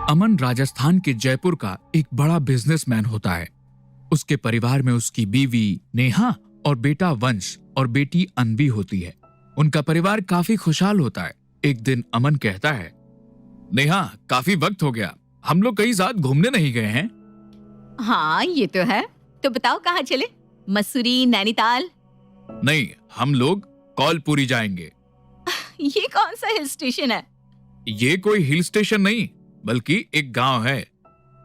अमन राजस्थान के जयपुर का एक बड़ा बिजनेसमैन होता है। उसके परिवार में उसकी बीवी नेहा और बेटा वंश और बेटी अनवी होती है। उनका परिवार काफी खुशहाल होता है। एक दिन अमन कहता है, नेहा काफी वक्त हो गया, हम लोग कहीं साथ घूमने नहीं गए हैं। हाँ ये तो है। तो बताओ कहाँ चले? मसूरी, नैनीताल? नहीं, हम लोग कौलपुरी जाएंगे। ये कौन सा हिल स्टेशन है? ये कोई हिल स्टेशन नहीं बल्कि एक गांव है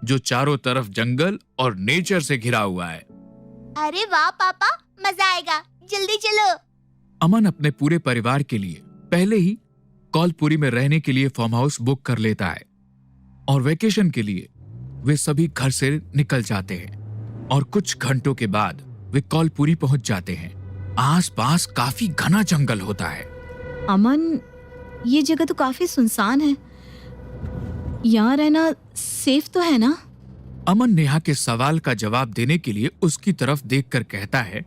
जो चारों तरफ जंगल और नेचर से घिरा हुआ है। अरे वाह पापा, मजा आएगा, जल्दी चलो। अमन अपने पूरे परिवार के लिए पहले ही कौलपुरी में रहने के लिए फार्म हाउस बुक कर लेता है और वेकेशन के लिए वे सभी घर से निकल जाते हैं और कुछ घंटों के बाद वे कौलपुरी पहुंच जाते हैं। आसपास काफी घना जंगल होता है। अमन, ये जगह तो काफी सुनसान है, यहाँ रहना सेफ तो है ना? अमन नेहा के सवाल का जवाब देने के लिए उसकी तरफ देखकर कहता है,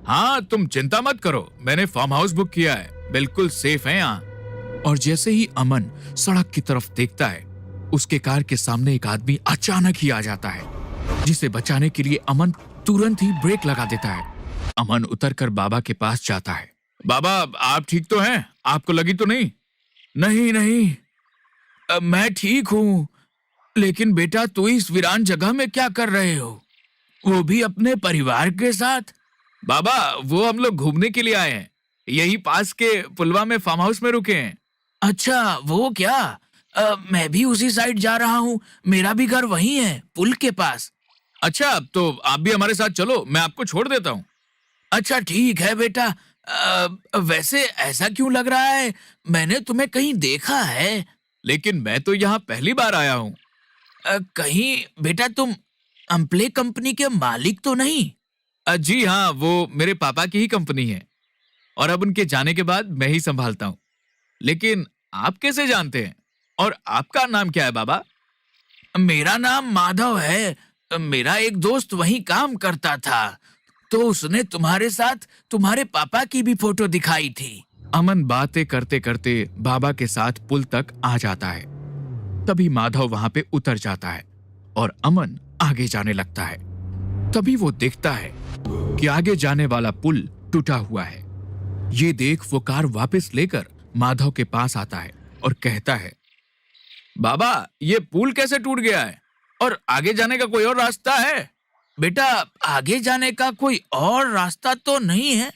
हाँ तुम चिंता मत करो, मैंने फार्म हाउस बुक किया है, बिल्कुल सेफ है यहाँ। और जैसे ही अमन सड़क की तरफ देखता है, उसके कार के सामने एक आदमी अचानक ही आ जाता है, जिसे बचाने के लिए अमन तुरंत ही ब्रेक लगा देता है। अमन उतरकर बाबा के पास जाता है। बाबा, आप ठीक तो हैं? आपको लगी तो नहीं? नहीं नहीं, मैं ठीक हूँ, लेकिन बेटा तू इस वीरान जगह में क्या कर रहे हो, वो भी अपने परिवार के साथ? बाबा, वो हम लोग घूमने के लिए आए हैं, यही पास के पुलवा में फार्म हाउस में रुके हैं। अच्छा वो क्या? मैं भी उसी साइड जा रहा हूँ, मेरा भी घर वहीं है, पुल के पास। अच्छा तो आप भी हमारे साथ चलो, मैं आपको छोड़ देता हूँ। अच्छा ठीक है बेटा, वैसे ऐसा क्यों लग रहा है, मैंने तुम्हें कहीं देखा है, लेकिन मैं तो यहाँ पहली बार आया हूँ। कहीं बेटा तुम अम्प्ले कंपनी के मालिक तो नहीं? जी हाँ, वो मेरे पापा की ही कंपनी है और अब उनके जाने के बाद मैं ही संभालता हूँ। लेकिन आप कैसे जानते हैं, और आपका नाम क्या है बाबा? मेरा नाम माधव है, मेरा एक दोस्त वहीं काम करता था, तो उसने तुम्हारे साथ तुम्हारे पापा की भी फोटो दिखाई थी। अमन बातें करते करते बाबा के साथ पुल तक आ जाता है। तभी माधव वहां पे उतर जाता है और अमन आगे जाने लगता है। तभी वो देखता है कि आगे जाने वाला पुल टूटा हुआ है। ये देख वो कार वापस लेकर माधव के पास आता है और कहता है, बाबा ये पुल कैसे टूट गया है, और आगे जाने का कोई और रास्ता है? बेटा आगे जाने का कोई और रास्ता तो नहीं है,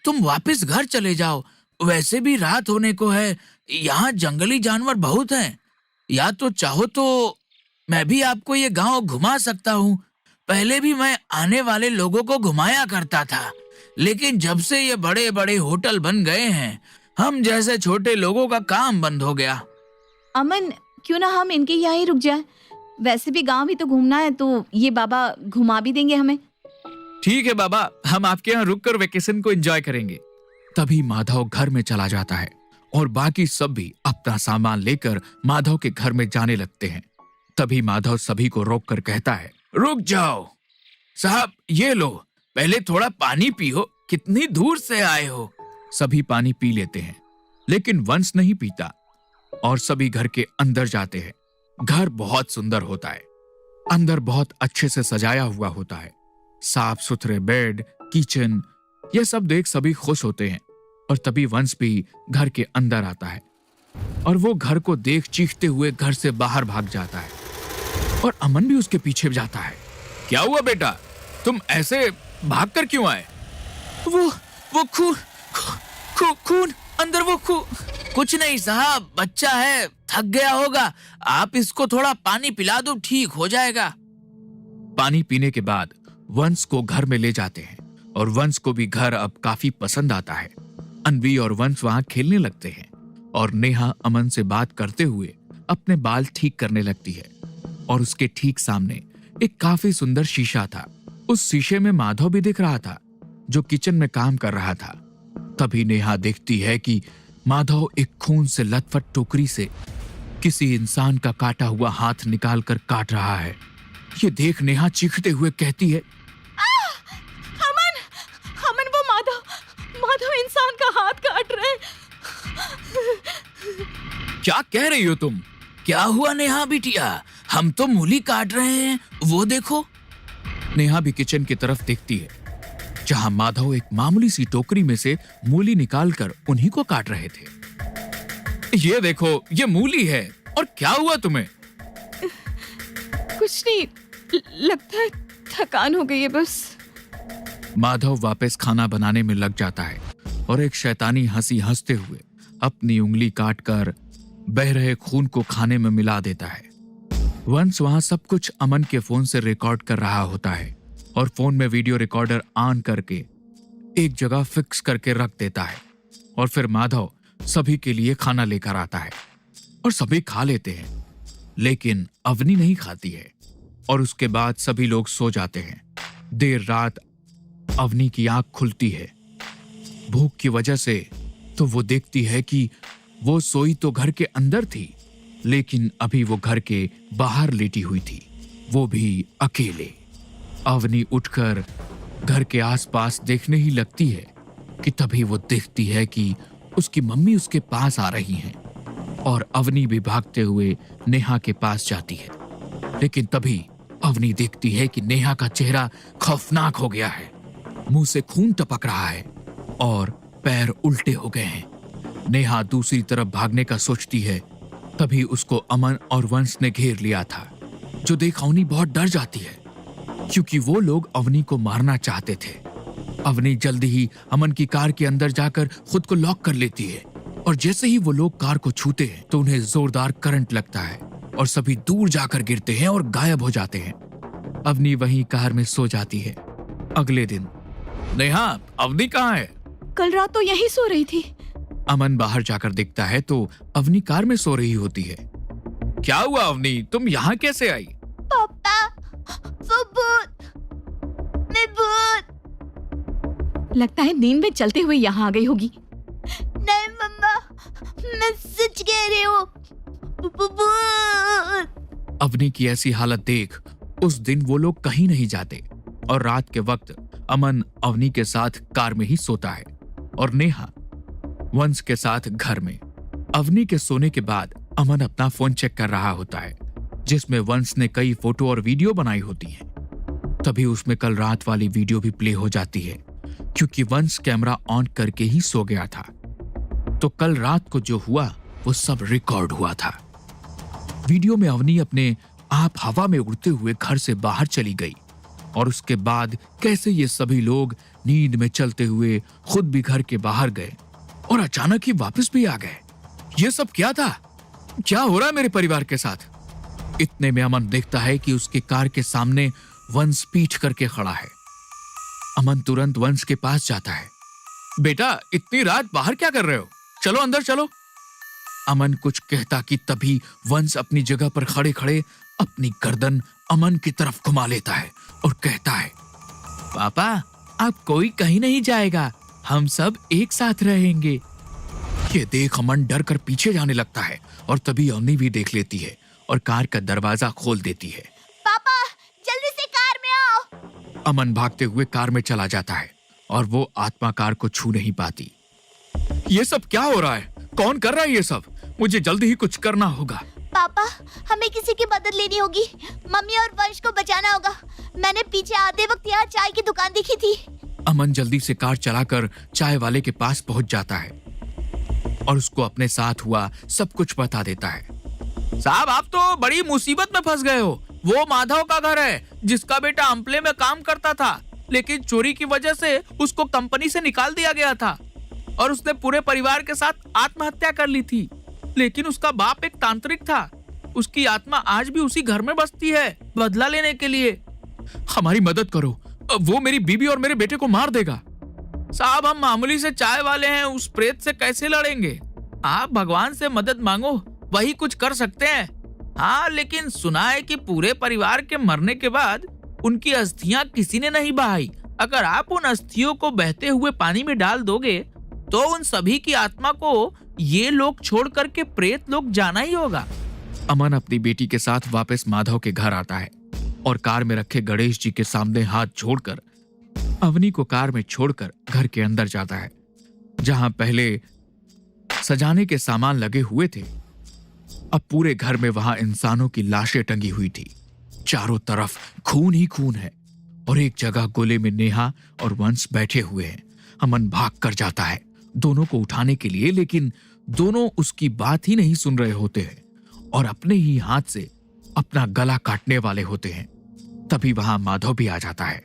तुम वापस घर चले जाओ, वैसे भी रात होने को है, यहाँ जंगली जानवर बहुत हैं, या तो चाहो तो मैं भी आपको ये गांव घुमा सकता हूँ। पहले भी मैं आने वाले लोगों को घुमाया करता था, लेकिन जब से ये बड़े बड़े होटल बन गए हैं, हम जैसे छोटे लोगों का काम बंद हो गया। अमन, क्यों ना हम इनके यहाँ ही रुक जाएं? वैसे भी गांव ही तो घूमना है, तो ये बाबा घुमा भी देंगे हमें। ठीक है बाबा, हम आपके यहाँ रुककर वेकेशन को एंजॉय करेंगे। तभी माधव घर में चला जाता है और बाकी सब भी अपना सामान लेकर माधव के घर में जाने लगते हैं। तभी माधव सभी को रोककर कहता है, रुक जाओ साहब, ये लो, पहले थोड़ा पानी पियो, कितनी दूर से आए हो। सभी पानी पी लेते हैं, लेकिन वंश नहीं पीता और सभी घर के अंदर जाते हैं। घर बहुत सुंदर होता है, अंदर बहुत अच्छे से सजाया हुआ होता है, साफ सुथरे बेड, किचन, ये सब देख सभी खुश होते हैं। और तभी वंश भी घर के अंदर आता है और वो घर को देख चीखते हुए घर से बाहर भाग जाता है और अमन भी उसके पीछे जाता है। क्या हुआ बेटा, तुम ऐसे भागकर क्यों आए? वो खून अंदर, वो कुछ नहीं साहब, बच्चा है, थक गया होगा, आप इसको थोड़ा पानी पिला दो, ठीक हो जाएगा। पानी पीने के बाद वंश को घर में ले जाते हैं और वंश को भी घर अब काफी पसंद आता है। अनवी और वंश वहां खेलने लगते हैं और नेहा अमन से बात करते हुए अपने बाल ठीक करने लगती है और उसके ठीक सामने एक काफी सुंदर शीशा था। उस शीशे में माधव भी दिख रहा था, जो किचन में काम कर रहा था। तभी नेहा देखती है कि माधव एक खून से लथपथ टोकरी से किसी इंसान का काटा हुआ हाथ निकालकर काट रहा है। ये देख नेहा चीखते हुए कहती है, अमन, वो माधव इंसान का हाथ काट रहे हैं। क्या कह रही हो तुम? क्या हुआ नेहा बिटिया? हम तो मूली काट रहे हैं, वो देखो। नेहा भी किचन की तरफ देखती है, जहां माधव एक मामूली सी टोकरी में से मूली निकालकर उन्हीं को काट रहे थे। ये देखो, ये मूली है। और क्या हुआ तुम्हें? कुछ नहीं, लगता है थकान हो गई है बस। माधव वापस खाना बनाने में लग जाता है और एक शैतानी हंसी हंसते हुए अपनी उंगली काटकर बह रहे खून को खाने में मिला देता है। वंश वहां सब कुछ अमन के फोन से रिकॉर्ड कर रहा होता है और फोन में वीडियो रिकॉर्डर ऑन करके एक जगह फिक्स करके रख देता है। और फिर माधव सभी के लिए खाना लेकर आता है और सभी खा लेते हैं, लेकिन अवनी नहीं खाती है। और उसके बाद सभी लोग सो जाते हैं। देर रात अवनी की आंख खुलती है। भूख की वजह से तो वो देखती है कि वो सोई तो घर के अंदर थी, लेकिन अभी वो घर के बाहर लेटी हुई थी, वो भी अकेले। अवनी उठकर घर के आसपास देखने ही लगती है कि तभी वो देखती है कि उसकी मम्मी उसके पास आ रही हैं और अवनी भी भागते हुए नेहा के पास जाती है। लेकिन तभी अवनी देखती है कि नेहा का चेहरा खौफनाक हो गया है, मुंह से खून टपक रहा है और पैर उल्टे हो गए हैं। नेहा दूसरी तरफ भागने का सोचती है, तभी उसको अमन और वंश ने घेर लिया था, जो देख अवनी बहुत डर जाती है क्योंकि वो लोग अवनी को मारना चाहते थे। अवनी जल्दी ही अमन की कार के अंदर जाकर खुद को लॉक कर लेती है और जैसे ही वो लोग कार को छूते हैं तो उन्हें जोरदार करंट लगता है और सभी दूर जाकर गिरते हैं और गायब हो जाते हैं। अवनी वहीं कार में सो जाती है। अगले दिन, नेहा, अवनी कहाँ है? कल रात तो यहीं सो रही थी। अमन बाहर जाकर देखता है तो अवनी कार में सो रही होती है। क्या हुआ अवनी, तुम यहाँ कैसे आई? पापा, वो भूत, मैं भूत। लगता है नींद में चलते हुए यहाँ आ गई होगी। नहीं मम्मा, मैं सच कह रही हूँ, भूत। अवनी की ऐसी हालत देख उस दिन वो लोग कहीं नहीं जाते और रात के वक्त अमन अवनी के साथ कार में ही सोता है और नेहा वंश के साथ घर में। अवनी के सोने के बाद अमन अपना फोन चेक कर रहा होता है, जिसमें वंश ने कई फोटो और वीडियो बनाई होती हैं। तभी उसमें कल रात वाली वीडियो भी प्ले हो जाती है, क्योंकि वंश कैमरा ऑन करके ही सो गया था। तो कल रात को जो हुआ वो सब रिकॉर्ड हुआ था। वीडियो में अवनी अपने आप हवा में उड़ते हुए घर से बाहर चली गई और उसके बाद कैसे ये सभी लोग नींद में चलते हुए खुद भी घर के बाहर गए और अचानक ही वापस भी आ गए। ये सब क्या था? क्या हो रहा है मेरे परिवार के साथ? इतने में अमन देखता है कि उसके कार के सामने वंश पीठ करके खड़ा है। अमन तुरंत वंश के पास जाता है। बेटा, इतनी रात बाहर क्या कर रहे हो? चलो अंदर चलो। अमन कुछ कहता कि तभी वंश अपनी जगह पर खड़े खड़े अपनी गर्दन अमन की तरफ घुमा लेता है और कहता है, पापा, अब कोई कहीं नहीं जाएगा, हम सब एक साथ रहेंगे। ये देख अमन डर कर पीछे जाने लगता है और तभी अवनी भी देख लेती है और कार का दरवाजा खोल देती है। पापा, जल्दी से कार में आओ। अमन भागते हुए कार में चला जाता है और वो आत्मा कार को छू नहीं पाती। ये सब क्या हो रहा है? कौन कर रहा है ये सब? मुझे जल्दी ही कुछ करना होगा। पापा, हमें किसी की मदद लेनी होगी। मम्मी और वंश को बचाना होगा। मैंने पीछे आते वक्त यहाँ चाय की दुकान देखी थी। अमन जल्दी से कार चलाकर चाय वाले के पास पहुंच जाता है और उसको अपने साथ हुआ सब कुछ बता देता है। साहब, आप तो बड़ी मुसीबत में फंस गए हो। वो माधव का घर है, जिसका बेटा अम्पले में काम करता था, लेकिन चोरी की वजह से उसको कंपनी से निकाल दिया गया था और उसने पूरे परिवार के साथ आत्महत्या कर ली थी। लेकिन उसका बाप एक तांत्रिक था। उसकी आत्मा आज भी उसी घर में बसती है, बदला लेने के लिए। हमारी मदद करो, वो मेरी बीबी और मेरे बेटे को मार देगा। साहब, हम मामूली से चाय वाले हैं, उस प्रेत से कैसे लड़ेंगे? आप भगवान से मदद मांगो, वही कुछ कर सकते हैं। हाँ, लेकिन सुना है कि पूरे परिवार के मरने के बाद उनकी अस्थियां किसी ने नहीं बहाई। अगर आप उन अस्थियों को बहते हुए पानी में डाल दोगे तो उन सभी की आत्मा को ये लोग छोड़ करके प्रेत लोग जाना ही होगा। अमन अपनी बेटी के साथ वापस माधव के घर आता है और कार में रखे गणेश जी के सामने हाथ जोड़कर अवनी को कार में छोड़कर घर के अंदर जाता है, जहां पहले सजाने के सामान लगे हुए थे। अब पूरे घर में वहां इंसानों की लाशें टंगी हुई थी। चारों तरफ खून ही खून है और एक जगह गोले में नेहा और वंश बैठे हुए हैं। अमन भाग कर जाता है दोनों को उठाने के लिए, लेकिन दोनों उसकी बात ही नहीं सुन रहे होते हैं और अपने ही हाथ से अपना गला काटने वाले होते हैं। तभी वहां माधव भी आ जाता है।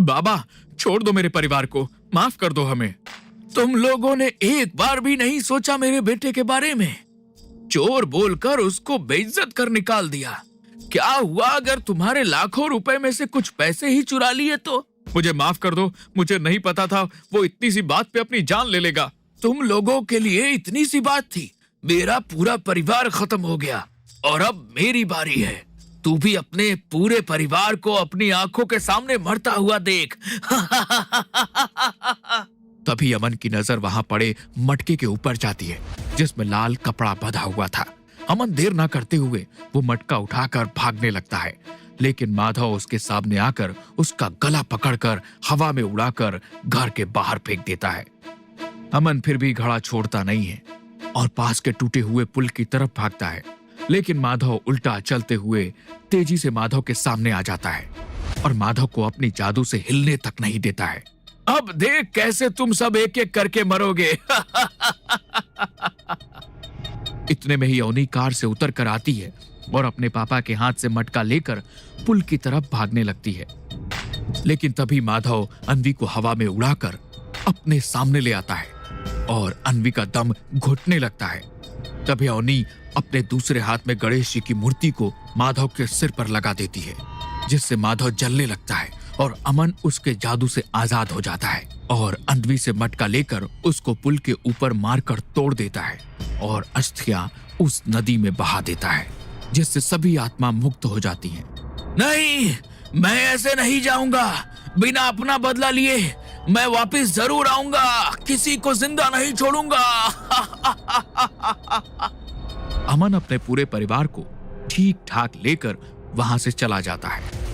बाबा, छोड़ दो मेरे परिवार को, माफ कर दो हमें। तुम लोगों ने एक बार भी नहीं सोचा मेरे बेटे के बारे में। चोर बोलकर उसको बेइज्जत कर निकाल दिया। क्या हुआ अगर तुम्हारे लाखों रुपए में से कुछ पैसे ही चुरा लिए तो? मुझे माफ कर दो, मुझे नहीं पता था वो इतनी सी बात पे अपनी जान ले लेगा। तुम लोगों के लिए इतनी सी बात थी। मेरा पूरा परिवार खत्म हो गया और अब मेरी बारी है। तू भी अपने पूरे परिवार को अपनी आंखों के सामने मरता हुआ देख। तभी अमन की नजर वहां पड़े मटके के ऊपर जाती है जिसमें लाल कपड़ा बंधा हुआ था। अमन देर ना करते हुए वो मटका उठाकर भागने लगता है, लेकिन माधव उसके सामने आकर उसका गला पकड़कर हवा में उड़ाकर घर के बाहर फेंक देता है। अमन फिर भी घड़ा छोड़ता नहीं है और पास के टूटे हुए पुल की तरफ भागता है, लेकिन माधव उल्टा चलते हुए तेजी से माधव के सामने आ जाता है और माधव को अपनी जादू से हिलने तक नहीं देता है। अब देख कैसे तुम सब एक एक करके मरोगे। इतने में ही अवनी कार से उतर कर आती है और अपने पापा के हाथ से मटका लेकर पुल की तरफ भागने लगती है, लेकिन तभी माधव अन्वी को हवा में उड़ाकर अपने सामने ले आता है और अन्वी का दम घुटने लगता है। तभी अवनी अपने दूसरे हाथ में गणेश जी की मूर्ति को माधव के सिर पर लगा देती है, जिससे माधव जलने लगता है और अमन उसके जादू से आजाद हो जाता है और अन्वी से मटका लेकर उसको पुल के ऊपर मारकर तोड़ देता है और अस्थियां उस नदी में बहा देता है, जिससे सभी आत्मा मुक्त हो जाती हैं। नहीं, मैं ऐसे नहीं जाऊंगा। बिना अपना बदला लिए मैं वापस जरूर आऊंगा। किसी को जिंदा नहीं छोड़ूंगा। अमन अपने पूरे परिवार को ठीक ठाक लेकर वहां से चला जाता है